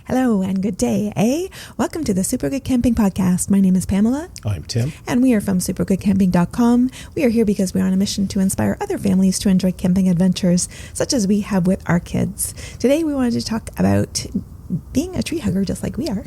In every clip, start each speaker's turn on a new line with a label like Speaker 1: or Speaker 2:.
Speaker 1: Hello and good day, eh? Welcome to the Super Good Camping Podcast. My name is Pamela.
Speaker 2: I'm Tim.
Speaker 1: And we are from supergoodcamping.com. We are here because we're on a mission to inspire other families to enjoy camping adventures, such as we have with our kids. Today we wanted to talk about being a tree hugger just like we are.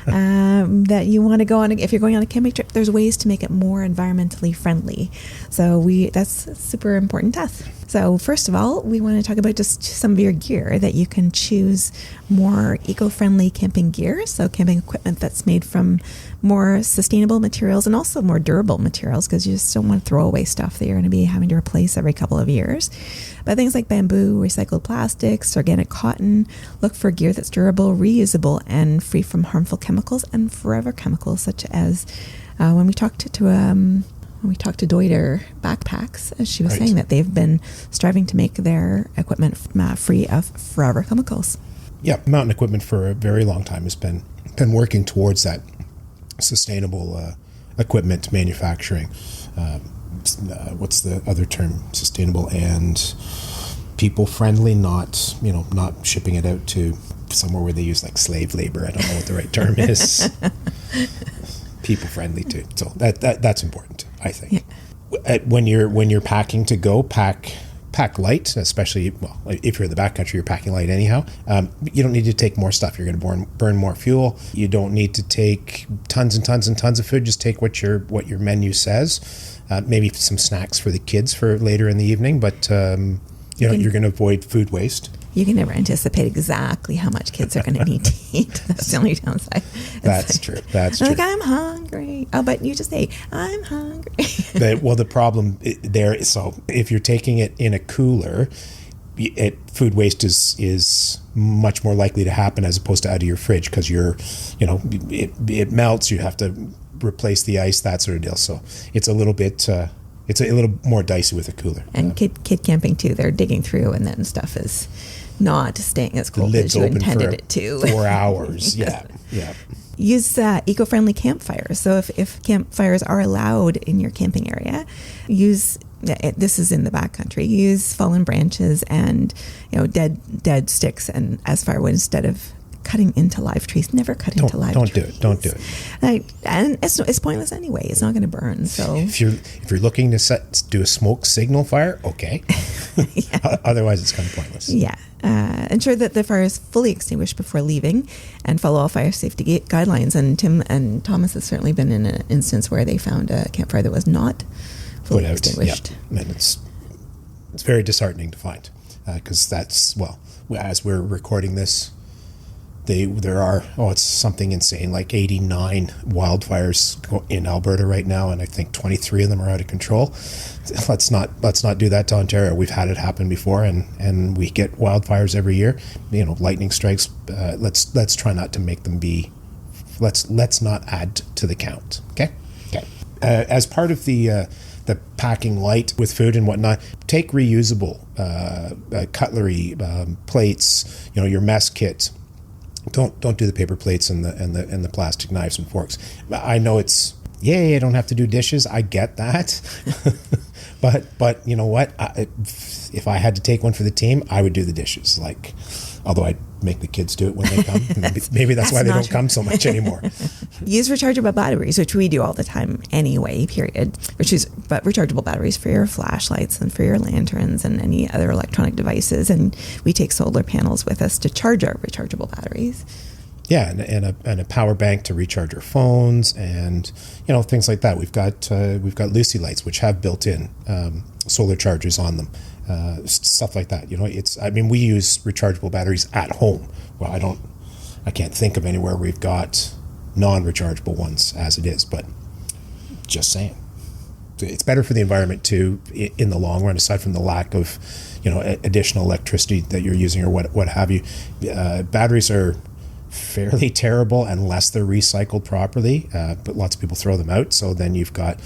Speaker 1: That you want to go on, if you're going on a camping trip, there's ways to make it more environmentally friendly. So that's super important to us. So first of all, we want to talk about just some of your gear, that you can choose more eco-friendly camping gear. So camping equipment that's made from more sustainable materials and also more durable materials, because you just don't want to throw away stuff that you're going to be having to replace every couple of years. But things like bamboo, recycled plastics, organic cotton, look for gear that's durable, reusable, and free from harmful chemicals and forever chemicals, such as when we talked to Deuter Backpacks, as she was saying that they've been striving to make their equipment free of forever chemicals.
Speaker 2: Yeah, Mountain Equipment for a very long time has been working towards that sustainable equipment manufacturing. What's the other term? Sustainable and people friendly, not shipping it out to somewhere where they use like slave labor. I don't know what the right term is. People friendly too. So that's important, I think. Yeah. When you're packing to go, pack light, especially, well, if you're in the backcountry, you're packing light anyhow. You don't need to take more stuff. You're going to burn more fuel. You don't need to take tons and tons and tons of food. Just take what your menu says. Maybe some snacks for the kids for later in the evening, but you're going to avoid food waste.
Speaker 1: You can never anticipate exactly how much kids are going to need to eat. That's the only downside.
Speaker 2: That's true. That's true.
Speaker 1: Like, I'm hungry. Oh, but you just say, I'm hungry.
Speaker 2: The problem there is, so if you're taking it in a cooler, food waste is much more likely to happen as opposed to out of your fridge, because it melts. You have to replace the ice, that sort of deal. So it's a little bit. It's a little more dicey with a cooler. And
Speaker 1: kid camping too, they're digging through and then stuff is not staying as cold as you intended it to.
Speaker 2: 4 hours, yeah.
Speaker 1: Use eco-friendly campfires. So if campfires are allowed in your camping area, this is in the backcountry, use fallen branches and dead sticks and as firewood instead of cutting into live trees. Never cut into live trees. Don't do it. And it's pointless anyway. It's not going to burn. So
Speaker 2: if you're looking to do a smoke signal fire, okay. Otherwise, it's kind of pointless.
Speaker 1: Yeah. Ensure that the fire is fully extinguished before leaving, and follow all fire safety guidelines. And Tim and Thomas has certainly been in an instance where they found a campfire that was not fully extinguished.
Speaker 2: Yeah. And it's very disheartening to find, because that's, well, as we're recording this, there are it's something insane, like 89 wildfires in Alberta right now, and I think 23 of them are out of control. Let's not do that to Ontario. We've had it happen before, and we get wildfires every year. Lightning strikes. Let's try not to make them be. Let's not add to the count. Okay. As part of the packing light with food and whatnot, take reusable cutlery, plates. Your mess kit. Don't do the paper plates and the plastic knives and forks. I know it's I don't have to do dishes. I get that, but you know what? If I had to take one for the team, I would do the dishes. Although I'd make the kids do it when they come. Maybe that's why they don't come so much anymore.
Speaker 1: Use rechargeable batteries, which we do all the time anyway, period. But rechargeable batteries for your flashlights and for your lanterns and any other electronic devices. And we take solar panels with us to charge our rechargeable batteries.
Speaker 2: Yeah, and a power bank to recharge our phones and things like that. We've got Lucy lights, which have built-in solar chargers on them. Stuff like that. We use rechargeable batteries at home. Well, I can't think of anywhere we've got non-rechargeable ones as it is, but just saying. It's better for the environment too in the long run, aside from the lack of, additional electricity that you're using or what have you. Batteries are fairly terrible unless they're recycled properly, but lots of people throw them out, so then you've got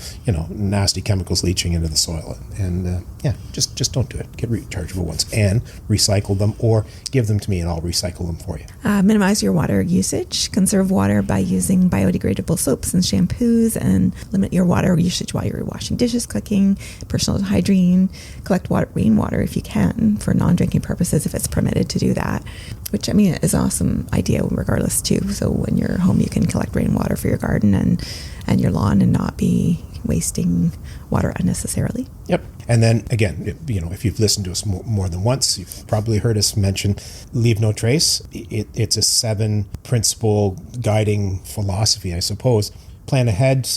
Speaker 2: nasty chemicals leaching into the soil, and just don't do it. Get rechargeable ones and recycle them, or give them to me and I'll recycle them for you.
Speaker 1: Minimize your water usage. Conserve water by using biodegradable soaps and shampoos, and limit your water usage while you're washing dishes, cooking, personal hygiene. Collect rainwater if you can for non-drinking purposes if it's permitted to do that, which is an awesome idea regardless too. So when you're home, you can collect rainwater for your garden and your lawn and not be wasting water unnecessarily.
Speaker 2: Yep. And then again, if you've listened to us more than once, you've probably heard us mention leave no trace. It's a 7 principle guiding philosophy, I suppose. Plan ahead,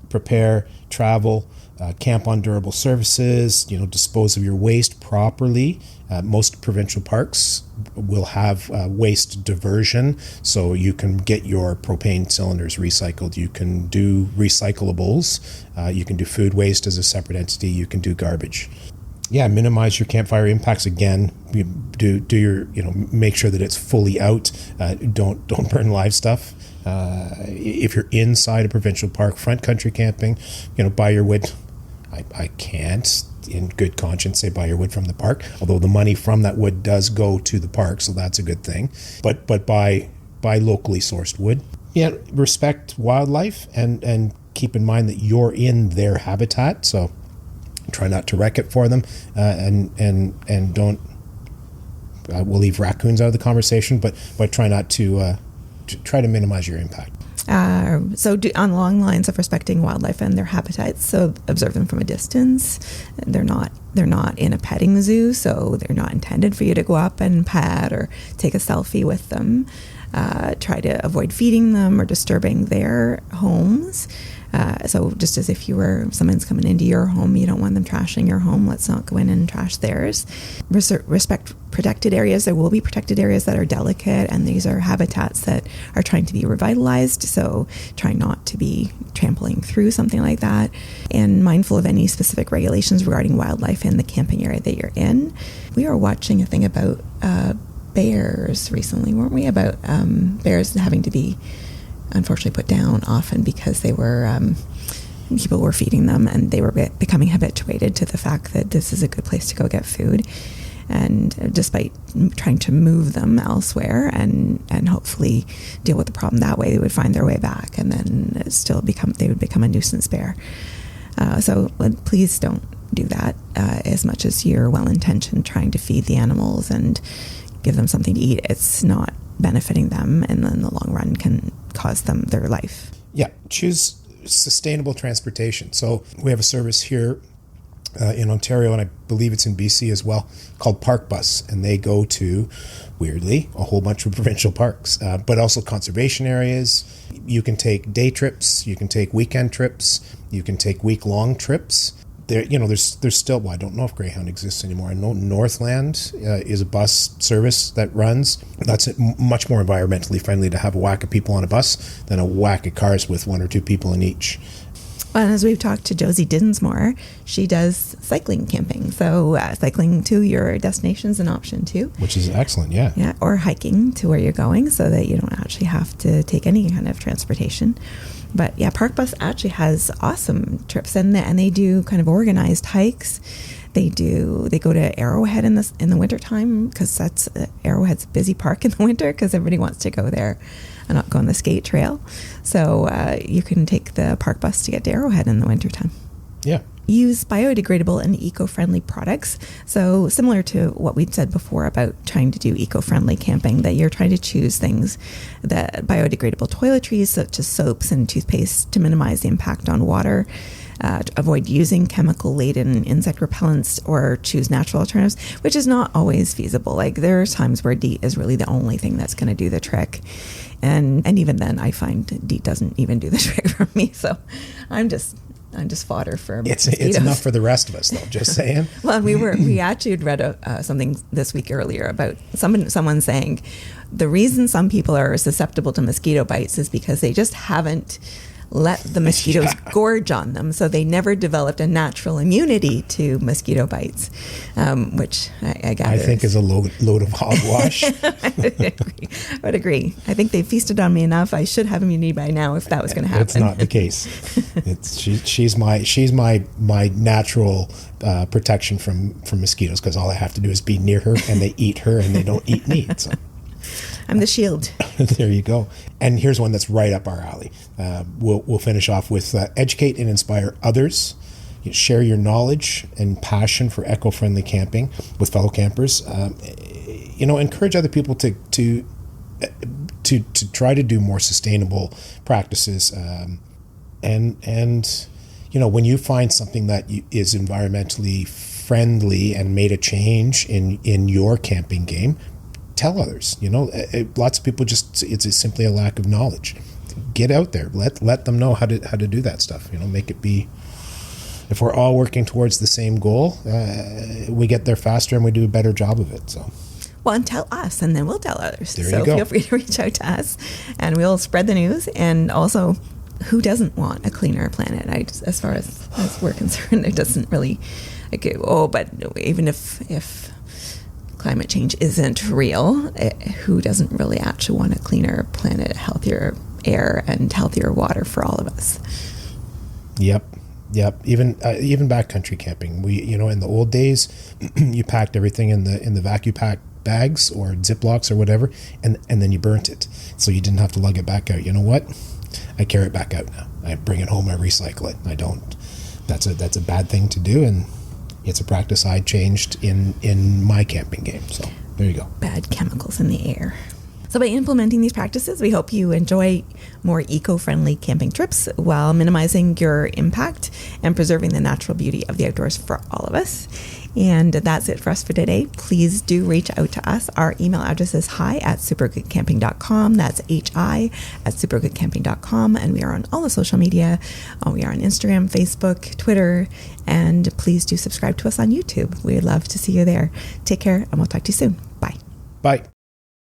Speaker 2: prepare, travel, camp on durable surfaces, dispose of your waste properly. Most provincial parks will have waste diversion, so you can get your propane cylinders recycled. You can do recyclables. You can do food waste as a separate entity. You can do garbage. Yeah, minimize your campfire impacts. Again, do your make sure that it's fully out. Don't burn live stuff. If you're inside a provincial park, front country camping, buy your wood. I can't, in good conscience, say buy your wood from the park, although the money from that wood does go to the park, so that's a good thing. But buy locally sourced wood. Yeah, respect wildlife and keep in mind that you're in their habitat, so try not to wreck it for them, and don't. We'll leave raccoons out of the conversation, but try not to try to minimize your impact.
Speaker 1: So on long lines of respecting wildlife and their habitats, so observe them from a distance. They're not in a petting zoo, so they're not intended for you to go up and pet or take a selfie with them. Try to avoid feeding them or disturbing their homes. So just as if someone's coming into your home, you don't want them trashing your home, let's not go in and trash theirs. Respect protected areas. There will be protected areas that are delicate, and these are habitats that are trying to be revitalized, so try not to be trampling through something like that. And mindful of any specific regulations regarding wildlife in the camping area that you're in. We were watching a thing about bears recently, weren't we? About bears having to be unfortunately put down often because they were people were feeding them, and they were becoming habituated to the fact that this is a good place to go get food, and despite trying to move them elsewhere and hopefully deal with the problem that way, they would find their way back, and then they would become a nuisance bear. So please don't do that as much as you're well-intentioned trying to feed the animals and give them something to eat. It's not benefiting them, and in the long run can cause them their life.
Speaker 2: Yeah, choose sustainable transportation. So we have a service here in Ontario, and I believe it's in BC as well, called Park Bus, and they go to, weirdly, a whole bunch of provincial parks, but also conservation areas. You can take day trips, you can take weekend trips, you can take week-long trips. There's still, well, I don't know if Greyhound exists anymore. I know Northland is a bus service that runs. That's much more environmentally friendly to have a whack of people on a bus than a whack of cars with 1 or 2 people in each.
Speaker 1: Well, and as we've talked to Josie Dinsmore, she does cycling camping. So cycling to your destination is an option too.
Speaker 2: Which is excellent, yeah.
Speaker 1: Yeah, or hiking to where you're going so that you don't actually have to take any kind of transportation. But yeah, Park Bus actually has awesome trips, and they do kind of organized hikes. They go to Arrowhead in the wintertime, because Arrowhead's a busy park in the winter because everybody wants to go there and not go on the skate trail. So you can take the Park Bus to get to Arrowhead in the wintertime.
Speaker 2: Yeah.
Speaker 1: Use biodegradable and eco-friendly products. So similar to what we'd said before about trying to do eco-friendly camping, that you're trying to choose things that biodegradable toiletries such as soaps and toothpaste to minimize the impact on water. Avoid using chemical-laden insect repellents, or choose natural alternatives, which is not always feasible. Like there are times where DEET is really the only thing that's going to do the trick. And even then I find DEET doesn't even do the trick for me. So I'm just fodder for mosquitoes.
Speaker 2: It's enough for the rest of us, though. Just saying.
Speaker 1: Well, we actually had read something this week earlier about someone saying the reason some people are susceptible to mosquito bites is because they just haven't let the mosquitoes gorge on them, so they never developed a natural immunity to mosquito bites, which I gather
Speaker 2: I think is a load of hogwash.
Speaker 1: I would agree. I think they feasted on me enough. I should have immunity by now if that was going to happen.
Speaker 2: It's not the case. She's my natural protection from mosquitoes, because all I have to do is be near her, and they eat her, and they don't eat me. So.
Speaker 1: I'm the shield.
Speaker 2: There you go. And here's one that's right up our alley. We'll finish off with educate and inspire others. Share your knowledge and passion for eco-friendly camping with fellow campers. Encourage other people to to try to do more sustainable practices. And when you find something that is environmentally friendly and made a change in your camping game, tell others. Lots of people it's simply a lack of knowledge. Get out there, let them know how to do that stuff. Make it be. If we're all working towards the same goal, we get there faster and we do a better job of it. So.
Speaker 1: Well, and tell us, and then we'll tell others.
Speaker 2: There you go.
Speaker 1: Feel free to reach out to us, and we'll spread the news. And also, who doesn't want a cleaner planet? As far as we're concerned, it doesn't really. But even if climate change isn't real, who doesn't really actually want a cleaner planet, healthier air, and healthier water for all of us?
Speaker 2: Yep. Even backcountry camping, we in the old days, you packed everything in the vacuum pack bags or Ziplocs or whatever, and then you burnt it, so you didn't have to lug it back out. You know what? I carry it back out now. I bring it home. I recycle it. I don't. That's a bad thing to do, and it's a practice I changed in my camping game. So there you go.
Speaker 1: Bad chemicals in the air. So by implementing these practices, we hope you enjoy more eco-friendly camping trips while minimizing your impact and preserving the natural beauty of the outdoors for all of us. And that's it for us for today. Please do reach out to us. Our email address is hi@supergoodcamping.com. That's hi@supergoodcamping.com. And we are on all the social media. We are on Instagram, Facebook, Twitter, and please do subscribe to us on YouTube. We'd love to see you there. Take care, and we'll talk to you soon. Bye.
Speaker 2: Bye.